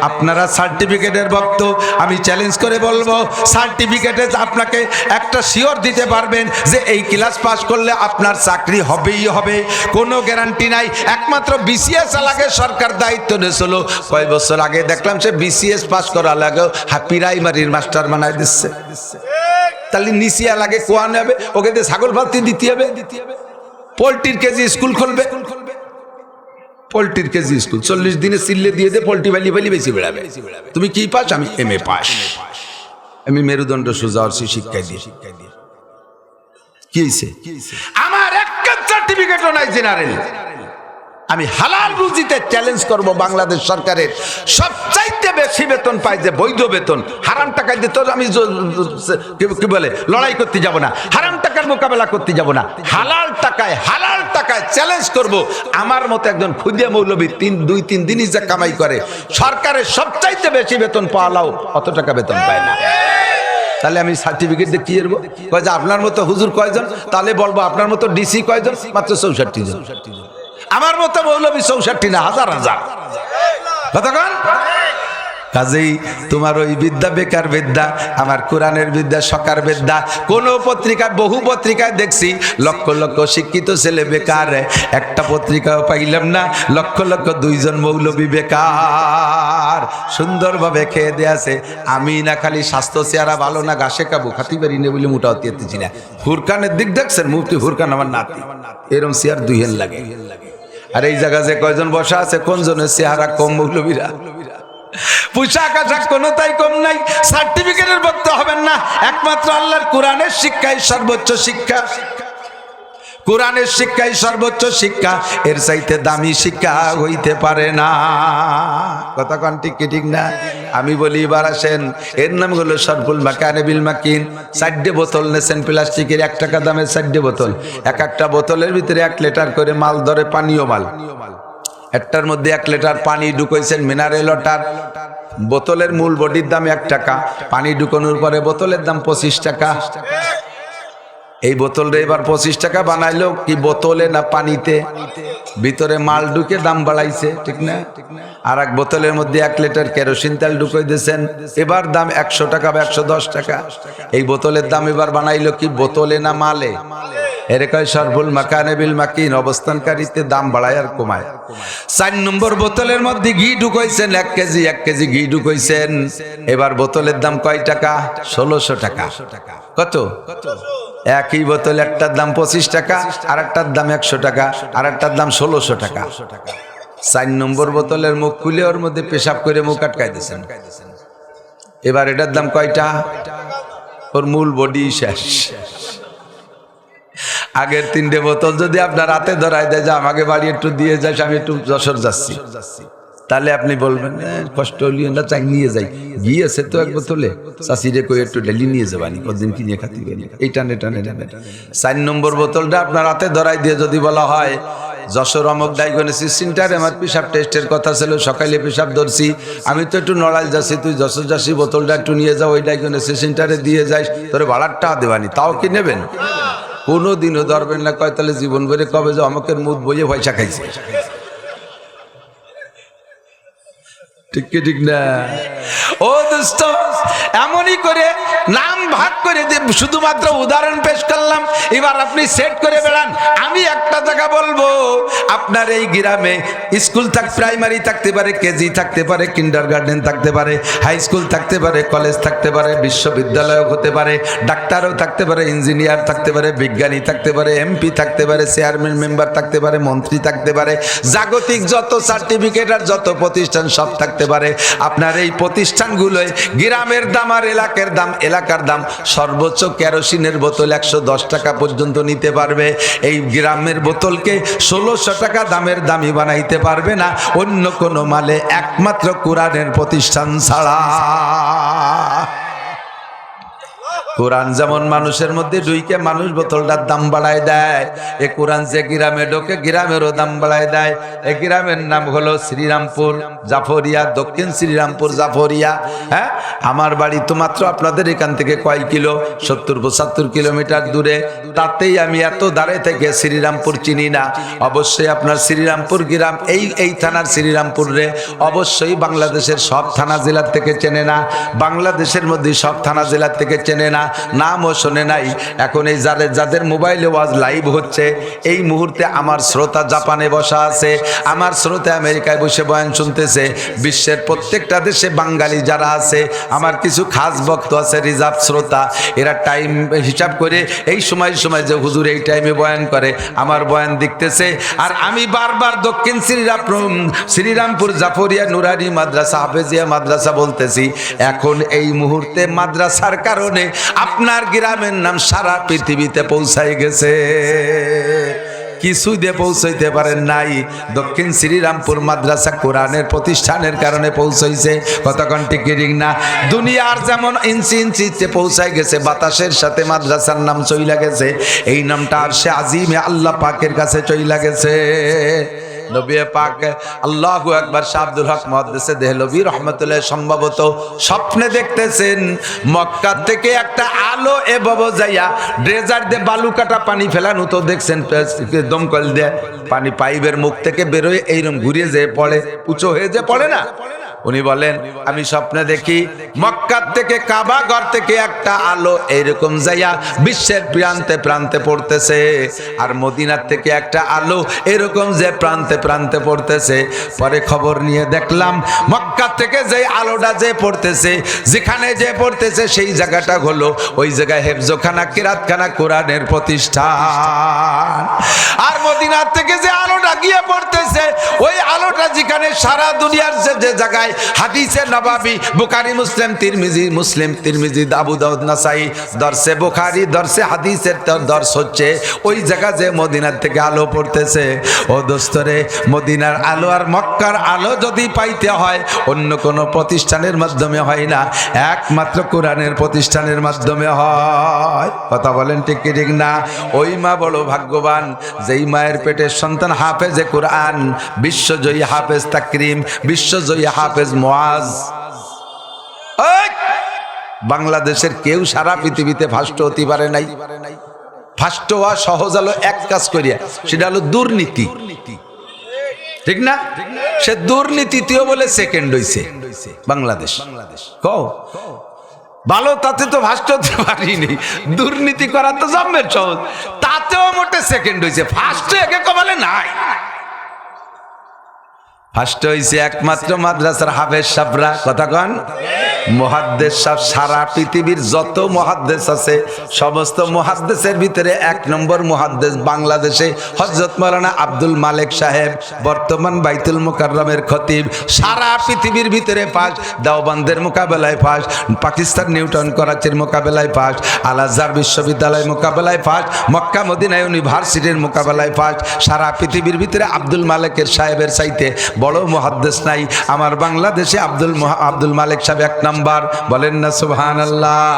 আপনারা সার্টিফিকেটের ভক্ত, আমি চ্যালেঞ্জ করে বলবো সার্টিফিকেটে আপনাকে একটা শিওর দিতে পারবেন যে এই ক্লাস পাস করলে আপনার চাকরি হবেই হবে, কোনো গ্যারান্টি নাই। একমাত্র বিসিএস লাগে সরকার দায়িত্ব নিয়েছিল, কয় বছর আগে দেখলাম সে বিসিএস পাস করা লাগে প্রাইমারির মাস্টার বানায় দিচ্ছে। তাহলে নিচিয়া লাগে কোয়া নেবে, ওকে দিয়ে ছাগল ভাতি দিতে হবে, পোল্ট্রির কেজি স্কুল খুলবে, পোল্ট্রির কেজি স্কুল 40 দিনে সিললে দিয়ে দে, পোল্ট্রি বালি বালি বেশি বেড়াবে। তুমি কি পাস? আমি এমএ পাস। আমি মেরুদণ্ড সোজা হচ্ছি শিক্ষায় দিয়ে। কি হয়েছে? আমার একটা সার্টিফিকেটও নাই জেনারেল। আমি হালাল রুজিতে চ্যালেঞ্জ করব বাংলাদেশ সরকারের সবচাইতে বেশি বেতন পাই যে বৈধ বেতন, হারাম টাকা দিয়ে তো আমি কি বলে লড়াই করতে যাব না, হারাম টাকার মোকাবেলা করতে যাব না, হালাল টাকায় চ্যালেঞ্জ করব। আমার মতো একজন খুদিয়া মৌলবী 2-3 দিনই যা কামাই করে, সরকারের সবচাইতে বেশি বেতন পাওয়ালাও অত টাকা বেতন পায় না। তাহলে আমি সার্টিফিকেট দিয়ে কি করবো? কয় যে আপনার মতো হুজুর কয়জন? তাহলে বলবো আপনার মতো ডিসি কয়জন? মাত্র 64 জন। আমার মতো মৌলবী 64 না, হাজার হাজার। কতক্ষণ? কাজেই তোমার ওই বিদ্যা বেকার বিদ্যা, আমার কোরআনের বিদ্যা সকার বিদ্যা। কোন পত্রিকায়, বহু পত্রিকায় দেখছি লক্ষ লক্ষ শিক্ষিত ছেলে বেকার, একটা পত্রিকাও পাইলাম না লক্ষ লক্ষ 2 জন মৌলবী বেকার, সুন্দরভাবে খেয়ে দিয়ে আছে। আমি না খালি স্বাস্থ্য চেহারা ভালো না, ঘাসে কাবু খাতি পারি না বলে মোটা হতেছি না। ফুরকানের দিক দেখছেন? মুফতি ফুরকান আমার নাতি, এরম চেয়ার 2 হেন লাগে। আর এই জায়গা যে কয়জন বসা আছে, কোন জনের চেহারা কম? মৌলবীরা। পোশাক আশাক কোনটাই কম নাই। সার্টিফিকেটের ভক্ত হবেন না, একমাত্র আল্লাহর কোরআনের শিক্ষাই সর্বোচ্চ শিক্ষা। কোরআনের শিক্ষাই সর্বোচ্চ শিক্ষা, এর চাইতে দামি শিক্ষা হইতে পারে না। কথা কোন ঠিক কি ঠিক না? আমি বলি এবার আসেন, এর নাম হলো সরফুল মাকানে বিল মাকিন। 4টে বোতল নেছেন প্লাস্টিকের, 1 টাকা দামের 4টে বোতল। একটা বোতলের ভিতরে 1 লিটার করে মাল ধরে, পানীয় মাল। একটার মধ্যে 1 লিটার পানি ঢুকাইছেন মিনারেল ওয়াটার। বোতলের মূল বডির দাম 1 টাকা, পানি ঢুকানোর পরে বোতলের দাম 25 টাকা। এই বোতলটা এবার 25 টাকা বানাইলো কি বোতলে না পানিতে? ভিতরে মাল ঢুকে দাম বাড়াইছে, ঠিক না? আর এক বোতলের মধ্যে 1 লিটার কেরোসিন তেল ঢুকাই দিয়েছেন, এবার দাম 100 টাকা বা 110 টাকা। এই বোতলের দাম এবার বানাইলো কি বোতলে না মালে? এর কয় সরফুল মাকানে বিল মাকিন, অবস্থানকারীতে দাম বাড়ায় আর কমায়। 4 নম্বর বোতলের মধ্যে ঘি ঢুকাইছেন 1 কেজি ঘি ঢুকাইছেন, এবার বোতলের দাম কয় টাকা? 1600 টাকা। কত? একই বোতল, একটার দাম 25 টাকা, আর একটার দাম 100 টাকা, আর একটার দাম 1600 টাকা। 4 নম্বর বোতলের মুখ খুলে ওর মধ্যে পেশাব করে মুখ আটকাই দিয়েছেন। এবার এটার দাম কয়টা? ওর মূল বডি শেষ। আগের 3টে বোতল যদি আপনার হাতে ধরাই দেয় যে আমাকে বাড়ি একটু দিয়ে যাস, আমি একটু যশোর যাচ্ছি, তাহলে আপনি বলবেন কষ্ট হলিও না, চাই নিয়ে যাই, ঘি আছে তো 1 বোতলে, চাষিরে কই একটু ডেলি নিয়ে যাবানি, কদিন কিনে খাতি পারি, এই টানে টানে নেবেন। 4 নম্বর বোতলটা আপনার হাতে ধরাই দিয়ে যদি বলা হয় যশোর অমক ডায়াগনোসিস সেন্টারে আমার পেশাব টেস্টের কথা ছিল, সকালে পেশাব ধরছি, আমি তো একটু নড়াইল যাচ্ছি, তুই যশোর যাচ্ছি, বোতলটা একটু নিয়ে যাও, ওই ডায়াগনোসিস সেন্টারে দিয়ে যাস, তোরে ভাড়ার টাকা দেবানি, তাও কি নেবেন? কোনোদিনও ধরবেন না। কয় তাহলে জীবন ভরে কবে যে অমকের মুখ বইয়ে পয়সা খাইছে, ঠিক কি ঠিক না? ও দোস্ত, এমনই করে নাম ভাগ করে শুধুমাত্র উদাহরণ পেশ করলাম, এবার আপনি সেট করে বেড়ান। আমি একটা জায়গা বলবো, আপনার এই গ্রামে স্কুল প্রাইমারি থাকতে পারে, কেজি থাকতে পারে, কিন্ডারগার্টেন থাকতে পারে, হাই স্কুল থাকতে পারে, কলেজ থাকতে পারে, বিশ্ববিদ্যালয় হতে পারে, ডাক্তারও থাকতে পারে, ইঞ্জিনিয়ার থাকতে পারে, বিজ্ঞানী থাকতে পারে, এমপি থাকতে পারে, চেয়ারম্যান মেম্বার থাকতে পারে, মন্ত্রী থাকতে পারে, জাগতিক যত সার্টিফিকেট আর যত প্রতিষ্ঠান সব থাকতে পারে। আপনার এই প্রতিষ্ঠানগুলোয় গ্রামের দাম আর এলাকার দাম সর্বোচ্চ কেরোসিনের বোতল 110 টাকা পর্যন্ত নিতে পারবে। এই গ্রামের বোতলকে 1600 টাকা দামের দামি বানাইতে পারবে না অন্য কোনো মালে, একমাত্র কোরআনের প্রতিষ্ঠান ছাড়া। কোরআন যেমন মানুষের মধ্যে ঢুইকে মানুষ বোতলটার দাম বাড়ায় দেয়, এ কোরআন যে গ্রামে ঢোকে গ্রামেরও দাম বাড়ায় দেয়। এই গ্রামের নাম হলো শ্রীরামপুর জাফরিয়া, দক্ষিণ শ্রীরামপুর জাফরিয়া। হ্যাঁ, আমার বাড়ি তো মাত্র আপনাদের এখান থেকে কয় কিলো, 70-75 কিলোমিটার দূরে। তাতেই আমি এত দাঁড়ে থেকে শ্রীরামপুর চিনি না। অবশ্যই আপনার শ্রীরামপুর গ্রাম এই থানার শ্রীরামপুর রে অবশ্যই বাংলাদেশের সব থানা জেলার থেকে চেনে না, বাংলাদেশের মধ্যে সব থানা জেলার থেকে চেনে না, নামও শোনে নাই। এখন এই যাদের মোবাইলে ওয়াজ লাইভ হচ্ছে, এই মুহূর্তে আমার শ্রোতা জাপানে বসা আছে, আমার শ্রোতা আমেরিকায় বসে বয়ান শুনতেছে, বিশ্বের প্রত্যেকটা দেশে বাঙালি যারা আছে, আমার কিছু খাস ভক্ত আছে রিজার্ভ শ্রোতা, এরা টাইম হিসাব করে এই সময় যে হুজুর এই টাইমে বয়ান করে আমার বয়ান দেখতেছে। আর আমি বারবার দক্ষিণ শ্রীরামপুর জাফরিয়া নুরানি মাদ্রাসা হাফেজিয়া মাদ্রাসা বলতেছি। এখন এই মুহূর্তে মাদ্রাসার কারণে আপনার গ্রামের নাম সারা পৃথিবীতে পৌঁছায় গেছে, কিছুই দিয়ে পৌঁছাইতে পারেন নাই। দক্ষিণ শ্রীরামপুর মাদ্রাসা কোরআনের প্রতিষ্ঠানের কারণে পৌঁছাইছে। কতক্ষণ টিকিরিং না, দুনিয়ার যেমন ইঞ্চি ইঞ্চিতে পৌঁছায় গেছে, বাতাসের সাথে মাদ্রাসার নাম চইলা গেছে, এই নামটা আরশে আজিমে আল্লাহ পাকের কাছে চইলা গেছে। নবী পাক আল্লাহু আকবার শাহ আব্দুল হক মুহাদ্দিসে দেহলভী রাহমাতুল্লাহ সম্ভবত স্বপ্নে দেখতেছেন মক্কা থেকে একটা আলো এভাবে যাইয়া ড্রেজার দিয়ে বালু কাটা পানি ফেলানো, তো দেখছেন দমকল দিয়ে পানি পাইপের মুখ থেকে বেরোয় এইরকম ঘুরিয়ে যে পড়ে, উঁচু হয়ে যে পড়ে না। উনি বলেন আমি স্বপ্নে দেখি মক্কা থেকে কাবা ঘর থেকে একটা আলো এইরকম যাইয়া বিশ্বের প্রান্তে প্রান্তে পড়তেছে, আর মদিনার থেকে একটা আলো এরকম যে প্রান্তে প্রান্তে পড়তেছে। পরে খবর নিয়ে দেখলাম মক্কা থেকে যে আলোটা যে পড়তেছে, যেখানে যে পড়তেছে সেই জায়গাটা হলো ওই জায়গায় হেফজখানা কিরাতখানা কোরআনের প্রতিষ্ঠান। আর মদিনার থেকে যে আলোটা গিয়ে পড়তেছে, ওই আলোটা যেখানে সারা দুনিয়ার যে জায়গায় হাদিসে নবাবী বুখারী মুসলিম তিরমিজি আবু দাউদ নাসাই দরসে বুখারী দরসে হাদিসের দর্শ হচ্ছে, ওই জায়গা যে মদিনার থেকে আলো পড়তেছে। ও দোস্তরে, মদিনার আলো আর মক্কার আলো যদি পাইতে হয় অন্য কোনো প্রতিষ্ঠানের মাধ্যমে হয় না, একমাত্র কোরআনের প্রতিষ্ঠানের মাধ্যমে হয়। কথা বলেন ঠিক কি ঠিক না? ওই মা বড় ভাগ্যবান যেই মায়ের পেটের সন্তান হাফেজে কোরআন, বিশ্বজয়ী হাফেজ তাকরিম, বিশ্বজয়ী হাফেজ মুআজ। বাংলাদেশের কেউ সারা পৃথিবীতে ফার্স্ট হতে পারে নাই। ফার্স্ট হওয়া সহজ হলো এক কাজ করিয়া, সেটা হলো দুর্নীতি, ঠিক না? সে দুর্নীতিতেও বলে সেকেন্ড হইছে বাংলাদেশ। কও ভালো, তাতে তো ফার্স্ট হতে পারিনি, দুর্নীতি করা তো জন্মের সহজ, তাতেও মোটে সেকেন্ড হইছে, ফার্স্ট একে কমালে নাই। ফার্স্ট হইছে একমাত্র মাদ্রাসার হাফেজ সাহেবরা। কথা কন, মুহাদ্দিস সাহেব। সারা পৃথিবীর যত মুহাদ্দিস আছে সমস্ত মুহাদ্দিসের ভিতরে এক নম্বর মুহাদ্দিস বাংলাদেশে হযরত মাওলানা আব্দুল মালেক সাহেব, বর্তমান বাইতুল মুকাররমের খতিব। সারা পৃথিবীর ভিতরে ফার্স্ট, দেওবন্দের মোকাবেলায় ফার্স্ট, পাকিস্তান নিউটন করাচির মোকাবেলায় ফার্স্ট, আল আজহার বিশ্ববিদ্যালয় মোকাবেলায় ফার্স্ট, মক্কা মদিনা ইউনিভার্সিটির মোকাবেলায় ফার্স্ট। সারা পৃথিবীর ভিতরে আব্দুল মালেকের সাহেবের চাইতে বড় মুহাদ্দিস নাই। আমার বাংলাদেশে আব্দুল মালেক সাহেব এক নাম্বার। বলেন না সুবহানাল্লাহ।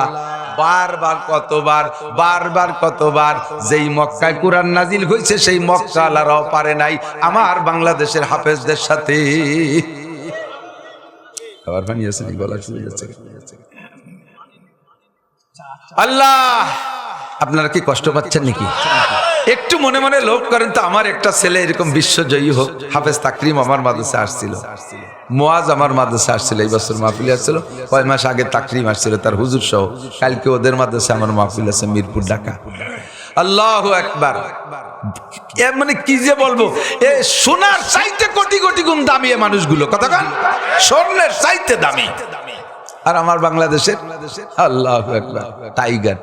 বারবার কতবার যেই মক্কায় কোরআন নাজিল হয়েছে সেই মক্কা আলারাও পারে নাই আমার বাংলাদেশের হাফেজদের সাথে। আল্লাহ, আপনারা কি কষ্ট পাচ্ছেন নাকি? একটু মনে মনে লোভ করেন তো, আমার একটা ছেলে এরকম বিশ্বজয়ী হোক। হাফেজ তাকরিম আমার মাদ্রাসা আসছিল, মুআজ আমার মাদ্রাসা আসছিল, এই বছর মাহফিল আসছিল, কয় মাস আগে তাকরিম আসছিল তার হুজুর সহ। কালকে ওদের মাদ্রাসা আমার মাহফিল আছে মিরপুর, ঢাকা। আল্লাহু আকবার। মানে কি যে বলবো, এ সোনার চাইতে কোটি কোটি গুণ দামি এ মানুষগুলো। কথা কন, স্বর্ণের চাইতে দামি। আর আমার বাংলাদেশের আল্লাহু আকবার টাইগার।